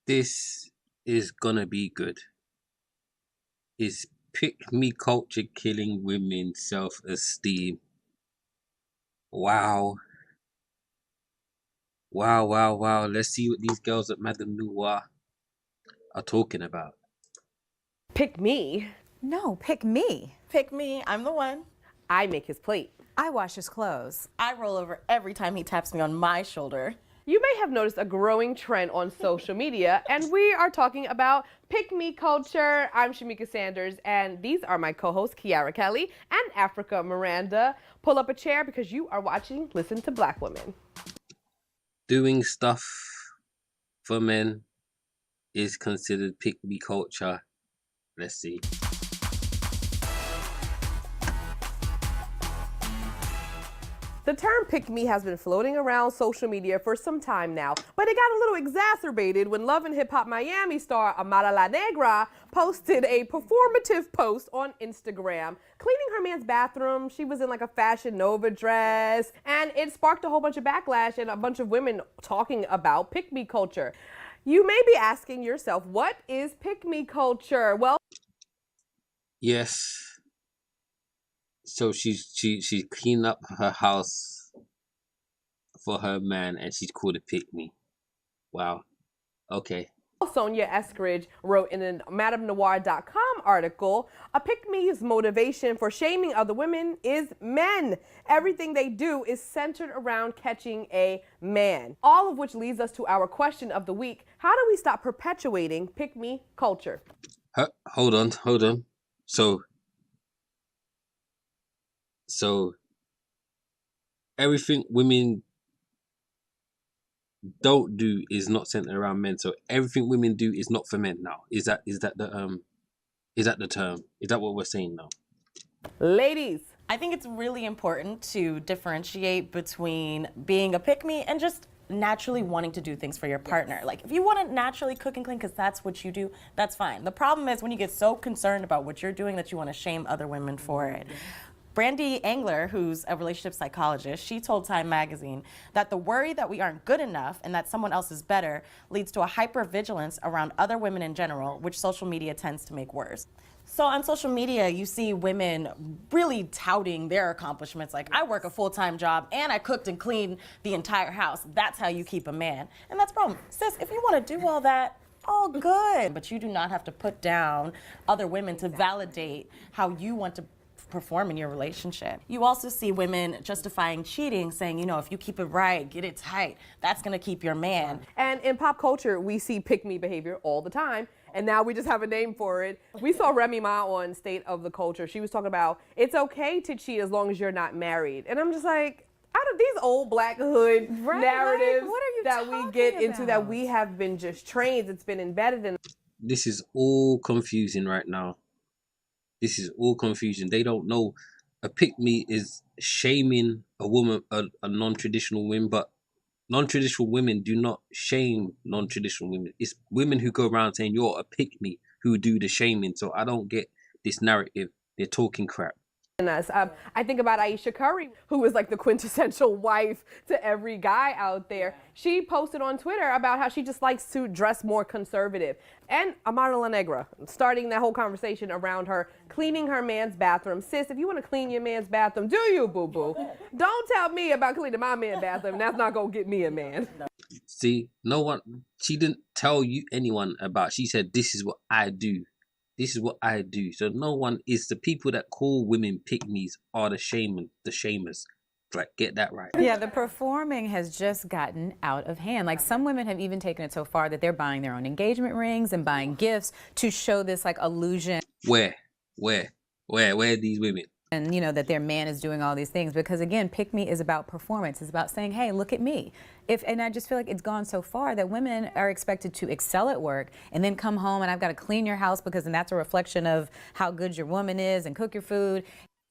This is gonna be good. Is pick me culture killing women's self esteem? Wow. Wow, wow, wow. Let's see what these girls at Madame Noire are talking about. Pick me. No, pick me. Pick me, I'm the one. I make his plate. I wash his clothes. I roll over every time he taps me on my shoulder. You may have noticed a growing trend on social media, and we are talking about pick me culture. I'm Shamika Sanders, and these are my co-hosts, Kiara Kelly and Africa Miranda. Pull up a chair because you are watching Listen to Black Women. Doing stuff for men is considered pick me culture. Let's see. The term pick me has been floating around social media for some time now, but it got a little exacerbated when Love and Hip Hop Miami star MadameNoire posted a performative post on Instagram cleaning her man's bathroom. She was in like a Fashion Nova dress, and it sparked a whole bunch of backlash and a bunch of women talking about pick me culture. You may be asking yourself, what is pick me culture? Well, Yes. So she cleaned up her house for her man, and she's called it pick me. Wow. Okay. Sonia Eskridge wrote in a MadameNoire.com article, a pick-me's motivation for shaming other women is men. Everything they do is centered around catching a man. All of which leads us to our question of the week. How do we stop perpetuating pick-me culture? Hold on. So everything women don't do is not centered around men. So everything women do is not for men now. Is that the term? Is that what we're saying now? Ladies, I think it's really important to differentiate between being a pick-me and just naturally wanting to do things for your partner. Like, if you want to naturally cook and clean because that's what you do, that's fine. The problem is when you get so concerned about what you're doing that you want to shame other women for it. Brandy Angler, who's a relationship psychologist, she told Time magazine that the worry that we aren't good enough and that someone else is better leads to a hypervigilance around other women in general, which social media tends to make worse. So on social media, you see women really touting their accomplishments, like, I work a full-time job and I cooked and cleaned the entire house. That's how you keep a man. And that's the problem. Sis, if you want to do all that, all good. But you do not have to put down other women to validate how you want to perform in your relationship. You also see women justifying cheating, saying, you know, if you keep it right, get it tight, that's gonna keep your man. and in pop culture, we see pick-me behavior all the time, and now we just have a name for it. We saw Remy Ma on State of the Culture. She was talking about it's okay to cheat as long as you're not married. And I'm just like, out of these old black hood narratives what are you that we talking get into that about? we have been just trained, it's been embedded in. This is all confusing right now. This is all confusion. They don't know. A pick me is shaming a woman, a non-traditional woman, but non-traditional women do not shame non-traditional women. It's women who go around saying you're a pick me who do the shaming. So I don't get this narrative. They're talking crap. Us. I think about Aisha Curry, who is like the quintessential wife to every guy out there. She posted on Twitter about how she just likes to dress more conservative. And Amara La Negra, starting that whole conversation around her cleaning her man's bathroom. Sis, if you want to clean your man's bathroom, do you, boo-boo? Don't tell me about cleaning my man's bathroom. That's not going to get me a man. See, no one, she didn't tell you anyone about, she said, this is what I do. This is what I do. So no one is, the people that call women pick-me's are the shamers. Like, get that right. Yeah, the performing has just gotten out of hand. Like, some women have even taken it so far that they're buying their own engagement rings and buying gifts to show this like illusion. Where are these women? And you know that their man is doing all these things because again, pick me is about performance. It's about saying, hey, look at me. And I just feel like it's gone so far that women are expected to excel at work and then come home and I've got to clean your house because then that's a reflection of how good your woman is and cook your food.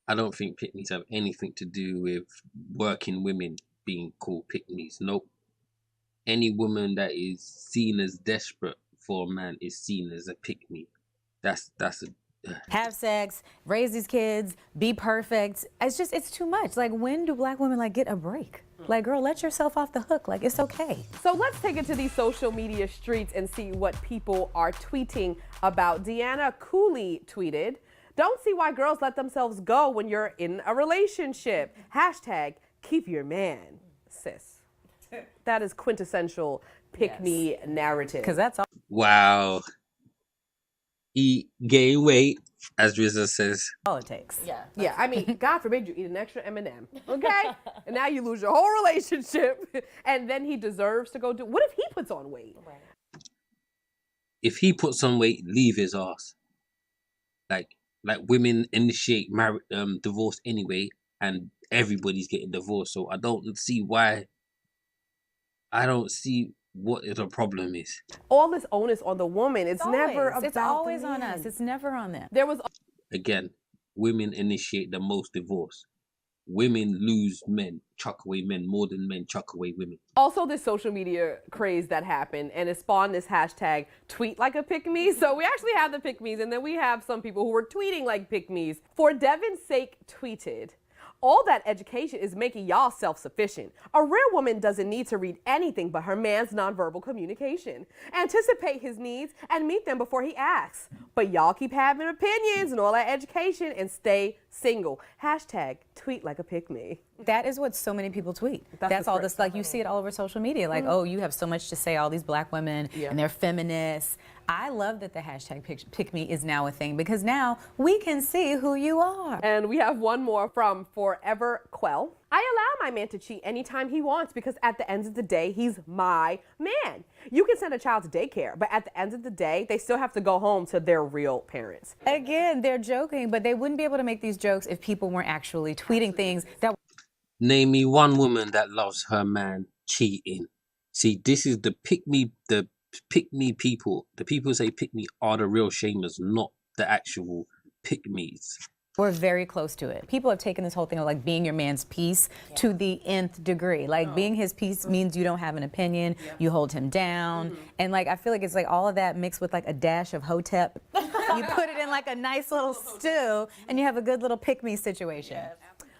I don't think pick-me's have anything to do with working women being called pick-me's. Nope. Any woman that is seen as desperate for a man is seen as a pick-me. That's have sex, raise these kids, be perfect. It's too much. Like, when do black women like get a break? Like, girl, let yourself off the hook. Like, it's okay. So let's take it to these social media streets and see what people are tweeting about. Deanna Cooley tweeted, "Don't see why girls let themselves go when you're in a relationship. Hashtag keep your man, sis." That is quintessential pick-me narrative. Because that's all. Wow. Eat, gain weight, as RZA says. All it takes. Yeah. Yeah, I mean, God forbid you eat an extra M&M, okay? And now you lose your whole relationship, and then he deserves to go do. What if he puts on weight? If he puts on weight, leave his ass. Like women initiate divorce anyway, and everybody's getting divorced. So I don't see why. I don't see what the problem is. All this onus on the woman. It's never about It's always the on man. us. It's never on them. There was Again, women initiate the most divorce. Women lose men, chuck away men more than men chuck away women. also this social media craze that happened, and it spawned this hashtag tweet like a pick-me. So we actually have the pick-me's, and then we have some people who were tweeting like pick-me's. For Devin's sake tweeted, "All that education is making y'all self-sufficient. A real woman doesn't need to read anything but her man's nonverbal communication. Anticipate his needs and meet them before he asks. But y'all keep having opinions and all that education and stay single. Hashtag tweet like a pick-me." That is what so many people tweet. That's all this, like, you see it all over social media. Like, oh, you have so much to say, all these black women, and they're feminists. I love that the hashtag pick me is now a thing, because now we can see who you are. And we have one more from Forever Quell. "I allow my man to cheat anytime he wants because at the end of the day, he's my man. You can send a child to daycare, but at the end of the day, they still have to go home to their real parents." Again, they're joking, but they wouldn't be able to make these jokes if people weren't actually tweeting things that. Name me one woman that loves her man cheating. See, this is the pick me people. The people who say pick me are the real shamers, not the actual pick me's. We're very close to it. People have taken this whole thing of like being your man's piece to the nth degree. Like being his piece means you don't have an opinion, you hold him down. And like, I feel like it's like all of that mixed with like a dash of Hotep. You put it in like a nice little stew and you have a good little pick-me situation.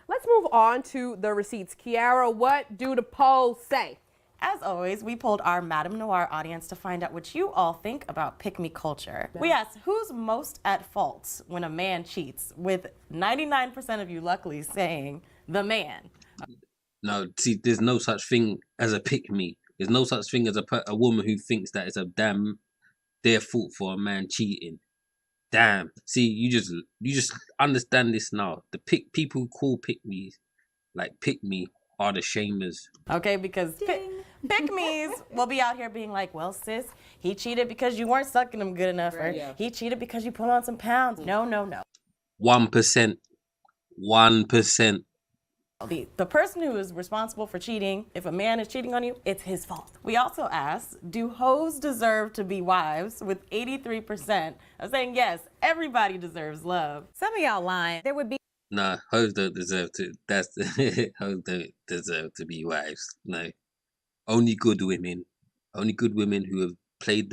Let's move on to the receipts. Kiara, what do the polls say? As always, we polled our MadameNoire audience to find out what you all think about pick-me culture. We asked, who's most at fault when a man cheats? With 99% of you luckily saying the man. No, see, there's no such thing as a pick me. There's no such thing as a woman who thinks that it's their fault for a man cheating. Damn. See, you just understand this now. The people who call pick me's like pick me are the shamers. Okay, because pick-me's will be out here being like, well, sis, he cheated because you weren't sucking him good enough, or he cheated because you put on some pounds. No, no, no. 1%. 1%. The person who is responsible for cheating, if a man is cheating on you, it's his fault. We also asked, do hoes deserve to be wives? With 83% of saying yes, everybody deserves love. Some of y'all lying. There would be. Nah, hoes don't deserve to. Hoes don't deserve to be wives. No, only good women who have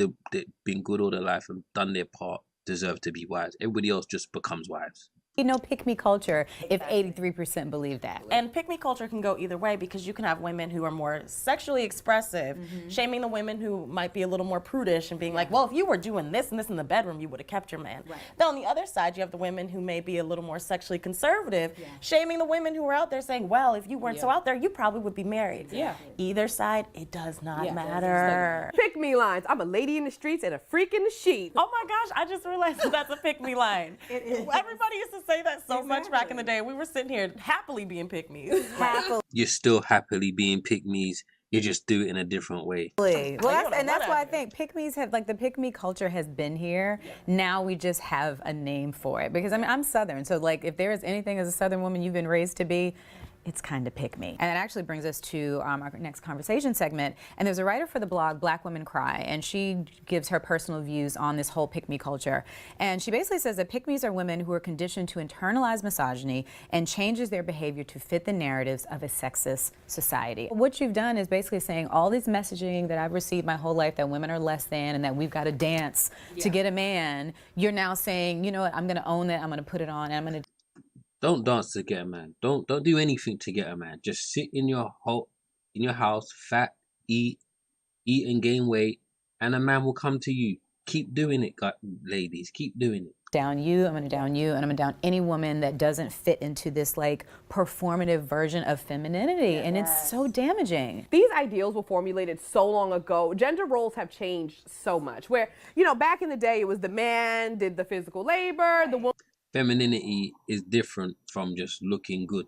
been good all their life and done their part deserve to be wives. Everybody else just becomes wives. No pick-me culture if 83% believe that. And pick-me culture can go either way, because you can have women who are more sexually expressive, shaming the women who might be a little more prudish and being like, well, if you were doing this and this in the bedroom, you would have kept your man. Then on the other side, you have the women who may be a little more sexually conservative, shaming the women who are out there saying, well, if you weren't so out there, you probably would be married. Either side, it does not matter. Pick me lines. I'm a lady in the streets and a freak in the sheet. Oh my gosh, I just realized that's a pick-me line. It is. Everybody used to say that so much back in the day. We were sitting here happily being pick-me's. You're still happily being pick-me's. You just do it in a different way. Well, that's why I think pick-me's have, like, the pick-me culture has been here. Now we just have a name for it. Because I mean, I'm Southern, so like if there is anything as a Southern woman you've been raised to be, it's kind of pick me. And that actually brings us to our next conversation segment. And there's a writer for the blog Black Women Cry, and she gives her personal views on this whole pick me culture. And she basically says that pick me's are women who are conditioned to internalize misogyny and changes their behavior to fit the narratives of a sexist society. What you've done is basically saying all this messaging that I've received my whole life, that women are less than and that we've got to dance to get a man, you're now saying, you know what, I'm going to own that, I'm going to put it on, and I'm going to... Don't dance to get a man. Don't do anything to get a man. Just sit in your house, fat, eat and gain weight, and a man will come to you. Keep doing it, ladies. Keep doing it. Down you, I'm going to down you, and I'm going to down any woman that doesn't fit into this like performative version of femininity, and it's so damaging. These ideals were formulated so long ago. Gender roles have changed so much. Where, you know, back in the day, it was the man did the physical labor, the woman. Femininity is different from just looking good.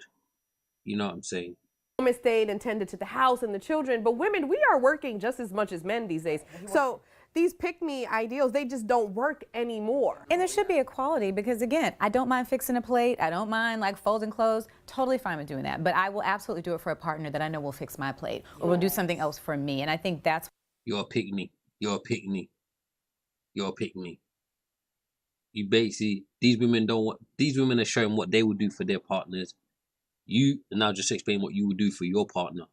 You know what I'm saying? Women stayed and tended to the house and the children, but women, we are working just as much as men these days. So these pick-me ideals, they just don't work anymore. And there should be equality because, again, I don't mind fixing a plate. I don't mind like folding clothes. Totally fine with doing that. But I will absolutely do it for a partner that I know will fix my plate or will do something else for me. And I think that's... You're a pick-me. You're a pick-me. You're a pick-me. You basically, these women are showing what they would do for their partners. You now just explain what you would do for your partner.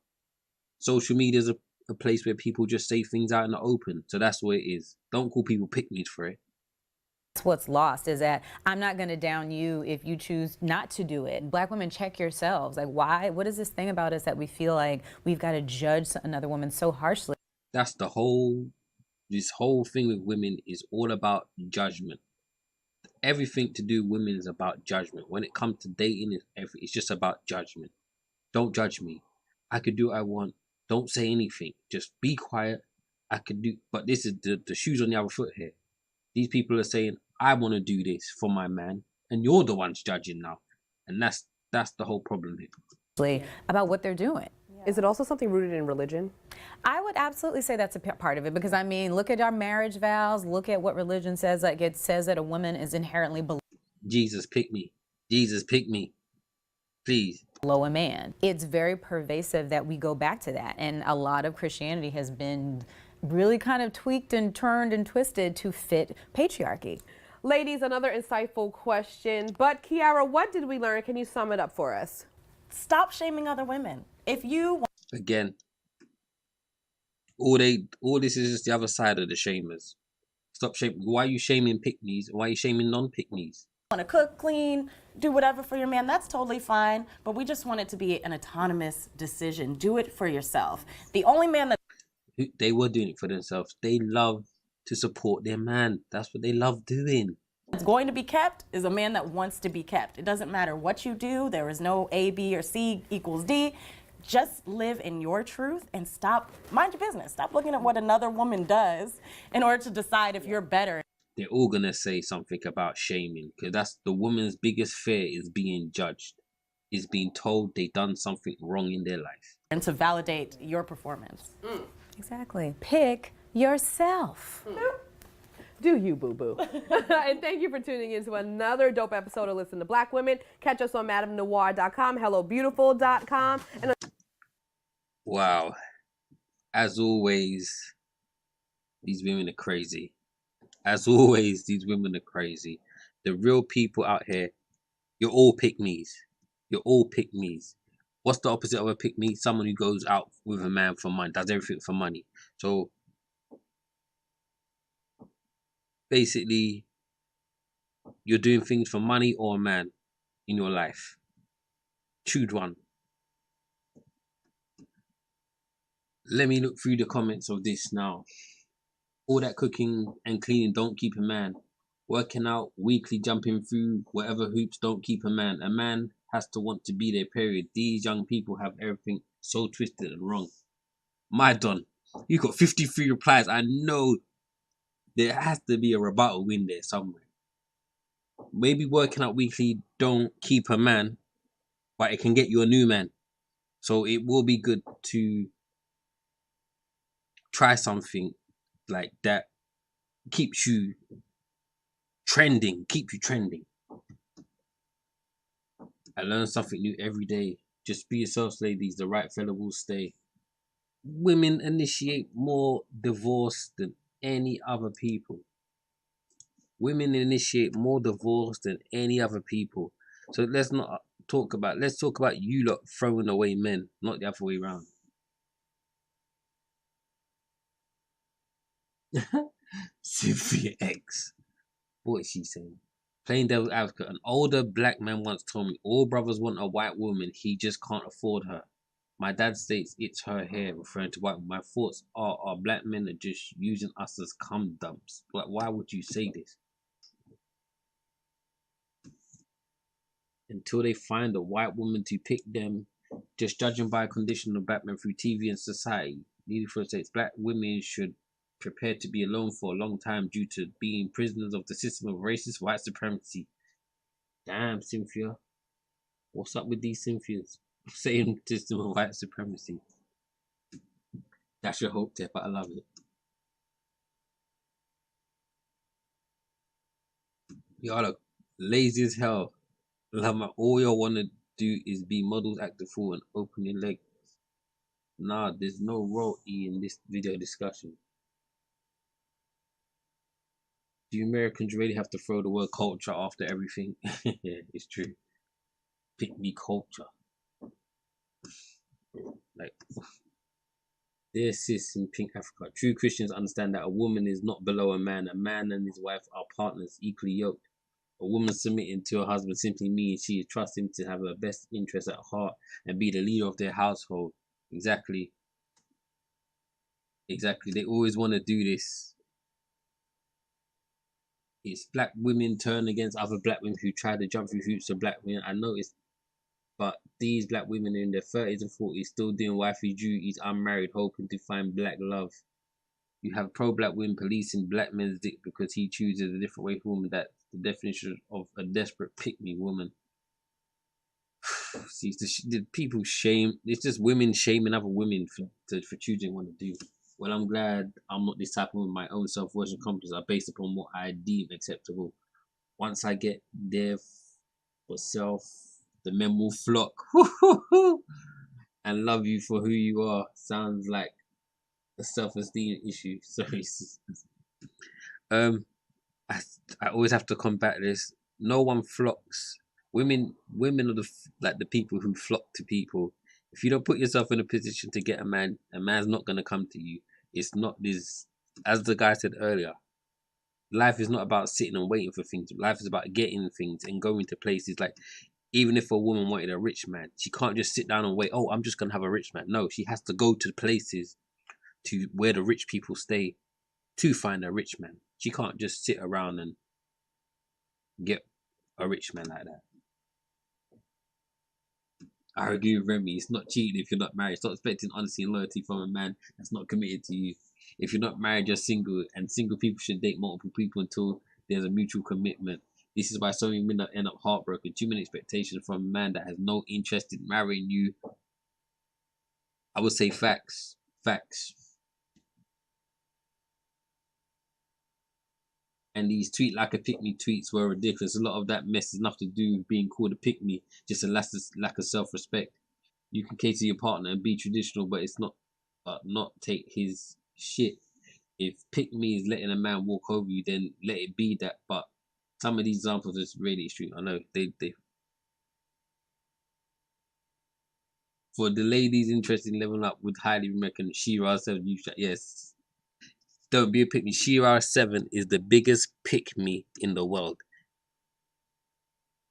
Social media is a place where people just say things out in the open. So that's what it is. Don't call people pick-me's for it. That's what's lost, is that I'm not going to down you if you choose not to do it. Black women, check yourselves. Like, why? What is this thing about us that we feel like we've got to judge another woman so harshly? That's this whole thing with women is all about judgment. Everything to do with women is about judgment. When it comes to dating, it's just about judgment. Don't judge me. I could do what I want. Don't say anything. Just be quiet. I could do, but this is the shoes on the other foot here. These people are saying, I want to do this for my man, and you're the ones judging now. And that's the whole problem here. About what they're doing. Is it also something rooted in religion? I would absolutely say that's a part of it, because I mean, look at our marriage vows, look at what religion says. Like, it says that a woman is inherently Jesus, pick me. Jesus, pick me. Please. Below a man. It's very pervasive that we go back to that, and a lot of Christianity has been really kind of tweaked and turned and twisted to fit patriarchy. Ladies, another insightful question, but Kiara, what did we learn? Can you sum it up for us? Stop shaming other women. If you Again, all this is just the other side of the shamers. Stop shaming. Why are you shaming pick-me's? Why are you shaming non-pick-me's? want to cook, clean, do whatever for your man, that's totally fine. But we just want it to be an autonomous decision. Do it for yourself. The only man that they were doing it for themselves. They love to support their man. That's what they love doing. It's going to be kept is a man that wants to be kept. It doesn't matter what you do. There is no A, B, or C equals D. Just live in your truth and stop, mind your business. Stop looking at what another woman does in order to decide if you're better. They're all going to say something about shaming, because that's the woman's biggest fear, is being judged, is being told they done something wrong in their life. And to validate your performance. Exactly. Pick yourself. Do you, boo-boo. And thank you for tuning in to another dope episode of Listen to Black Women. Catch us on MadameNoire.com, HelloBeautiful.com. And wow. As always, these women are crazy. As always, these women are crazy. The real people out here, you're all pick-me's. You're all pick-me's. What's the opposite of a pick-me? Someone who goes out with a man for money, does everything for money. So basically, you're doing things for money or a man in your life. Choose one. Let me look through the comments of this now. All that cooking and cleaning don't keep a man. Working out, weekly jumping through whatever hoops don't keep a man. A man has to want to be there, period. These young people have everything so twisted and wrong. My Don, you got 53 replies. I know there has to be a rebuttal in there somewhere. Maybe working out weekly don't keep a man, but it can get you a new man. So it will be good to try something like that. Keeps you trending. Keep you trending. I learn something new every day. Just be yourselves, ladies. The right fella will stay. Women initiate more divorce than any other people. Women initiate more divorce than any other people. So let's talk about you lot throwing away men, not the other way around. Cynthia X. What is she saying? Playing devil's advocate, an older black man once told me all brothers want a white woman, he just can't afford her. My dad states it's her hair, referring to white women. My thoughts are our black men are just using us as cum dumps. Like, why would you say this? Until they find a white woman to pick them, just judging by a condition of black men through TV and society. Needful states black women should prepare to be alone for a long time due to being prisoners of the system of racist white supremacy. Damn, Cynthia. What's up with these Cynthias? Saying system of white supremacy. That's your hope there, but I love it. Y'all are lazy as hell. All y'all wanna do is be models, act the fool, and open your leg. Nah, there's no role E in this video discussion. Do you Americans really have to throw the word culture after everything? Yeah, it's true. Pick me culture. Like, dear sis in Pink Africa, true Christians understand that a woman is not below a man. A man and his wife are partners, equally yoked. A woman submitting to her husband simply means she is trusting him to have her best interests at heart and be the leader of their household. Exactly. Exactly. They always want to do this. It's black women turn against other black women who try to jump through hoops of black women. I noticed, but these black women in their 30s and 40s still doing wifey duties, unmarried, hoping to find black love. You have pro-black women policing black men's dick because he chooses a different way for women. That's the definition of a desperate pick-me woman. See, the people shame. It's just women shaming other women for choosing what to do. Well, I'm glad I'm not this type of woman. My own self-worth and confidence are based upon what I deem acceptable. Once I get there for self, the men will flock and love you for who you are. Sounds like a self-esteem issue. Sorry. Um, I always have to combat this. No one flocks. Women are the people who flock to people. If you don't put yourself in a position to get a man's not gonna come to you. It's not this. As the guy said earlier, life is not about sitting and waiting for things. Life is about getting things and going to places. Like, even if a woman wanted a rich man, she can't just sit down and wait. Oh, I'm just gonna have a rich man. No, she has to go to places to where the rich people stay to find a rich man. She can't just sit around and get a rich man like that. I agree with Remy. It's not cheating if you're not married. Stop expecting honesty and loyalty from a man that's not committed to you. If you're not married, you're single, and single people should date multiple people until there's a mutual commitment. This is why so many men end up heartbroken. Too many expectations from a man that has no interest in marrying you. I would say facts. Facts. And these tweet like a pick me tweets were ridiculous. A lot of that mess has nothing to do with being called a pick me, just a lack of self respect. You can cater your partner and be traditional, but it's not take his shit. If pick me is letting a man walk over you, then let it be that. But some of these examples is really extreme. I know they for the ladies interested in leveling up, would highly recommend Shira 7 news chat. Yes. Don't be a pick me. Shira 7 is the biggest pick me in the world.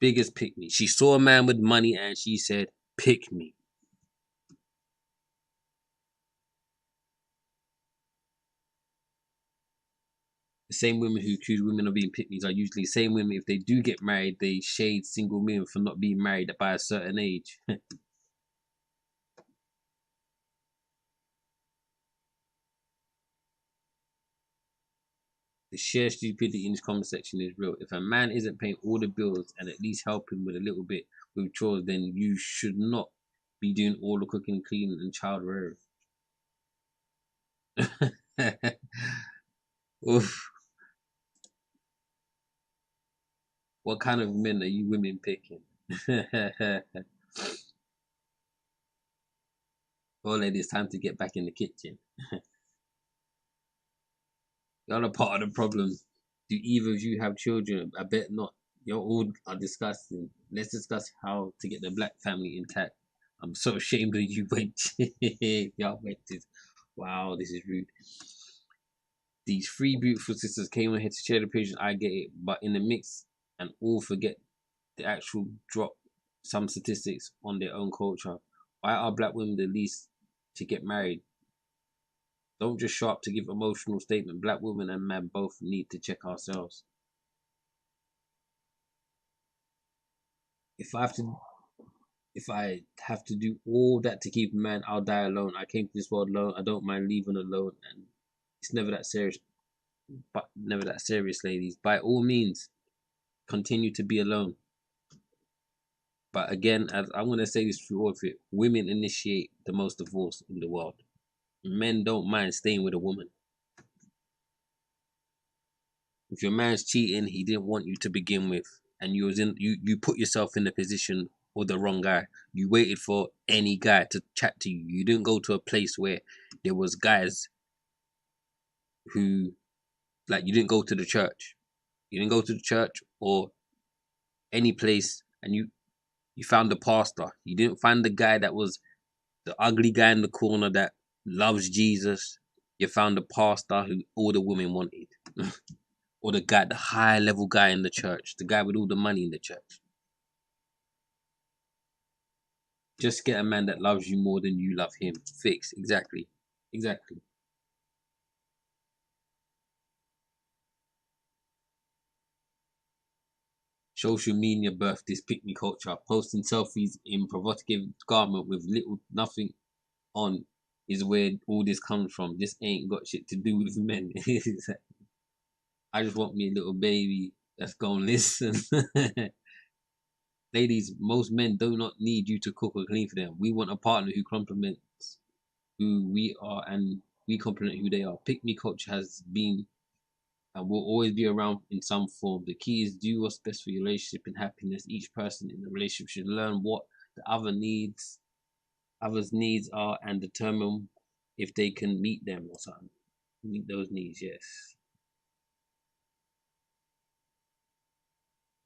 Biggest pick me. She saw a man with money and she said, pick me. The same women who accuse women of being pick-me's are usually the same women, if they do get married, they shade single men for not being married by a certain age. The sheer stupidity in this comment section is real. If a man isn't paying all the bills and at least helping with a little bit with chores, then you should not be doing all the cooking, cleaning, and child rearing. Oof. What kind of men are you women picking? Oh, lady, it's time to get back in the kitchen. Y'all are part of the problem. Do either of you have children? I bet not. You're all are disgusting. Let's discuss how to get the black family intact. I'm so ashamed of you wenches. Y'all wenches. Wow, this is rude. These three beautiful sisters came on here to share the pictures. I get it, but in the mix and all forget the actual drop some statistics on their own culture. Why are black women the least to get married? Don't just show up to give emotional statement. Black women and men both need to check ourselves. If I have to if I have to do all that to keep a man, I'll die alone. I came to this world alone. I don't mind leaving alone, and it's never that serious. But never that serious, ladies. By all means, continue to be alone. But again, as I'm gonna say this through all of it, women initiate the most divorce in the world. Men don't mind staying with a woman. If your man's cheating, he didn't want you to begin with, and you put yourself in the position with the wrong guy. You waited for any guy to chat to you. You didn't go to a place where there was guys who, like, you didn't go to the church. You didn't go to the church or any place, and you found the pastor. You didn't find the guy that was the ugly guy in the corner that loves Jesus. You found the pastor who all the women wanted. Or the guy, the high level guy in the church, the guy with all the money in the church. Just get a man that loves you more than you love him. Fix. Exactly. Exactly. Social media birthed this pick me culture. Posting selfies in provocative garment with little nothing on is where all this comes from. This ain't got shit to do with men. I just want me a little baby that's gonna listen. Ladies, most men do not need you to cook or clean for them. We want a partner who complements who we are and we complement who they are. Pick me culture has been and will always be around in some form. The key is do what's best for your relationship and happiness. Each person in the relationship should learn what the others' needs are and determine if they can meet them or something. Meet those needs, yes.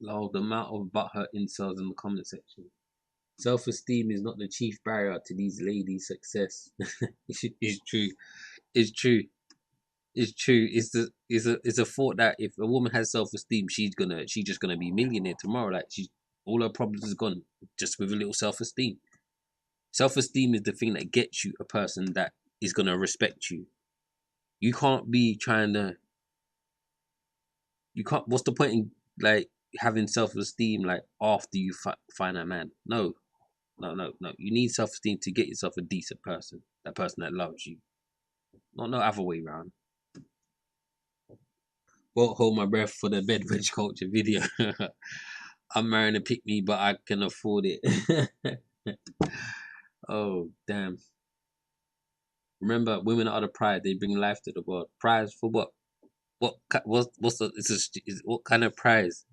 Lol, the amount of butthurt incels in the comment section. Self-esteem is not the chief barrier to these ladies' success. It's true. It's true. It's true. It's a thought that if a woman has self-esteem, she's just gonna be a millionaire tomorrow. Like she's all her problems is gone just with a little self-esteem. Self-esteem is the thing that gets you a person that is gonna respect you. You can't be trying to. You can't. What's the point in like having self-esteem like after you find a man? No, no. You need self-esteem to get yourself a decent person. That person that loves you. Not no other way around. Won't hold my breath for the bed wedge culture video. I'm marrying a pick me, but I can afford it. Oh damn! Remember, women are the pride. They bring life to the world. Prize for what? What's the? What kind of prize?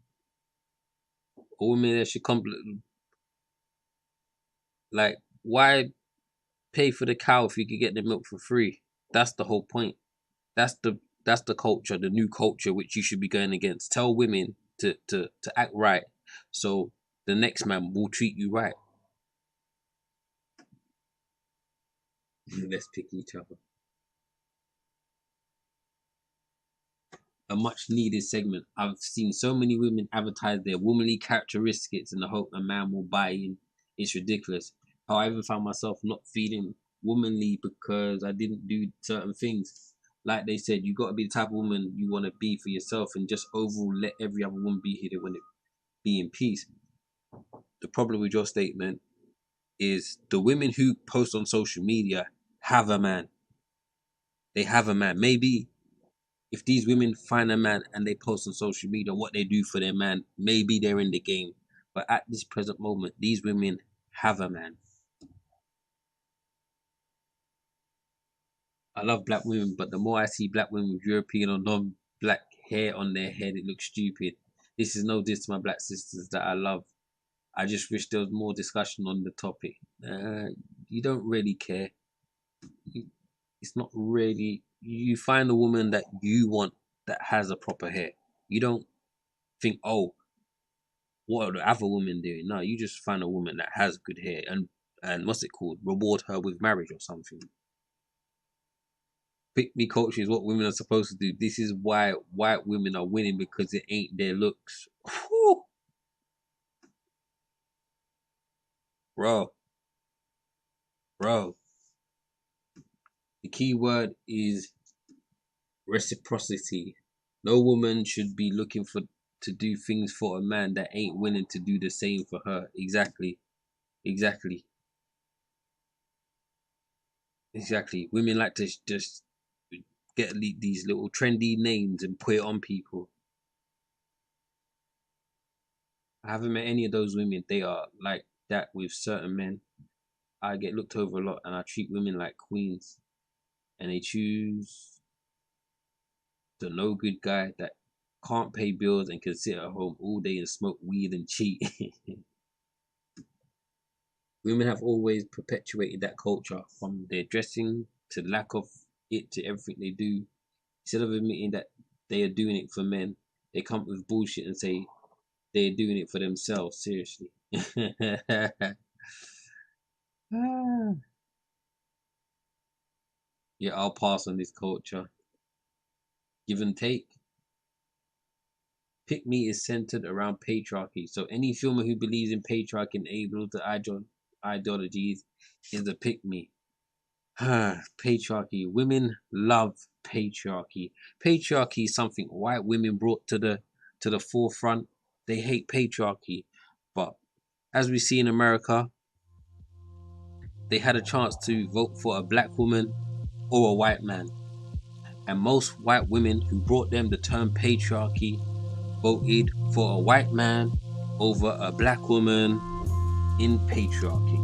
A woman that should like why pay for the cow if you could get the milk for free? That's the whole point. That's the culture, the new culture which you should be going against. Tell women to act right, so the next man will treat you right. Let's pick each other. A much needed segment. I've seen so many women advertise their womanly characteristics in the hope a man will buy in. It's ridiculous. How I even found myself not feeling womanly because I didn't do certain things. Like they said, you got to be the type of woman you want to be for yourself and just overall let every other woman be here to want to be in peace. The problem with your statement is the women who post on social media have a man. They have a man. Maybe if these women find a man and they post on social media what they do for their man, maybe they're in the game. But at this present moment, these women have a man. I love black women, but the more I see black women with European or non-black hair on their head, it looks stupid. This is no diss to my black sisters that I love. I just wish there was more discussion on the topic. You don't really care. It's not really. You find a woman that you want that has a proper hair. You don't think, oh, what are the other women doing? No, you just find a woman that has good hair and what's it called? Reward her with marriage or something. Pick me culture is what women are supposed to do. This is why white women are winning, because it ain't their looks. Whew. Bro, bro. The key word is reciprocity. No woman should be looking for to do things for a man that ain't willing to do the same for her. Exactly. Exactly. Exactly. Women like to just get these little trendy names and put it on people. I haven't met any of those women. They are like that with certain men. I get looked over a lot and I treat women like queens. And they choose the no good guy that can't pay bills and can sit at home all day and smoke weed and cheat. Women have always perpetuated that culture, from their dressing to lack of it to everything they do. Instead of admitting that they are doing it for men, they come up with bullshit and say they're doing it for themselves. Seriously. Yeah, I'll pass on this culture. Give and take. Pick Me is centered around patriarchy. So any filmer who believes in patriarchy and able to ideologies is a pick me. Patriarchy. Women love patriarchy. Patriarchy is something white women brought to the forefront. They hate patriarchy. But as we see in America, they had a chance to vote for a black woman or a white man. And most white women who brought them the term patriarchy voted for a white man over a black woman in patriarchy.